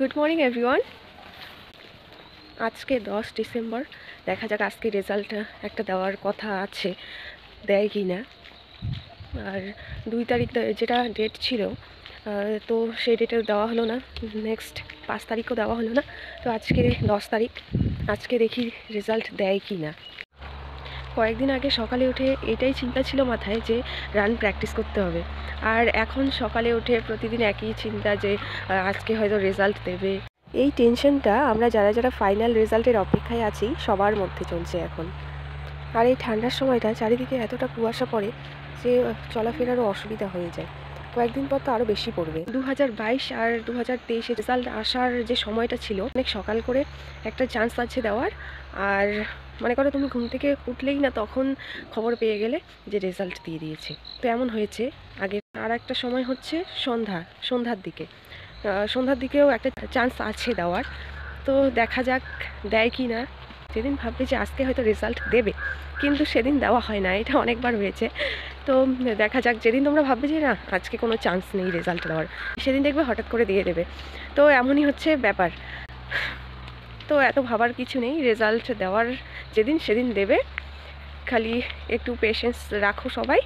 Good morning everyone. আজকে 10 December. দেখা যাক আজকে রেজাল্ট একটা দেওয়ার কথা আছে, দেয় কি না। আর 2 তারিখ যেটা ডেট ছিল, তো সেই ডেটে দেওয়া হলো না। নেক্সট 5 তারিখও দেওয়া হলো না। তো আজকে 10 তারিখ, আজকে দেখি রেজাল্ট দেয় কি না। কয়েকদিন আগে সকালে উঠে এটাই চিন্তা ছিল মাথায় যে রান প্র্যাকটিস করতে হবে, আর এখন সকালে উঠে প্রতিদিন একই চিন্তা যে আজকে হয়তো রেজাল্ট দেবে। এই টেনশনটা আমরা যারা যারা ফাইনাল রেজাল্টের অপেক্ষায় আছি সবার মধ্যে চলছে এখন। আর এই ঠান্ডার সময়টা চারিদিকে এতটা কুয়াশা পড়ে যে চলাফেরারও অসুবিধা হয়ে যায়। কয়েকদিন পর তো আরও বেশি পড়বে। 2022 আর 2023 রেজাল্ট আসার যে সময়টা ছিল, অনেক সকাল করে একটা চান্স আছে দেওয়ার। আর মনে করো তুমি ঘুম থেকে উঠলেই না তখন খবর পেয়ে গেলে যে রেজাল্ট দিয়ে দিয়েছে। তো এমন হয়েছে আগে। আর একটা সময় হচ্ছে সন্ধ্যার দিকে, সন্ধ্যার দিকেও একটা চান্স আছে দেওয়ার। তো দেখা যাক দেয় কি না। যেদিন ভাববে যে আজকে হয়তো রেজাল্ট দেবে, কিন্তু সেদিন দেওয়া হয় না, এটা অনেকবার হয়েছে। তো দেখা যাক, যেদিন তোমরা ভাববে যে না আজকে কোনো চান্স নেই রেজাল্ট দেওয়ার, সেদিন দেখবে হঠাৎ করে দিয়ে দেবে। তো এমনই হচ্ছে ব্যাপার। তো এত ভাবার কিছু নেই, রেজাল্ট দেওয়ার যেদিন সেদিন দেবে। খালি একটু পেশেন্স রাখো সবাই।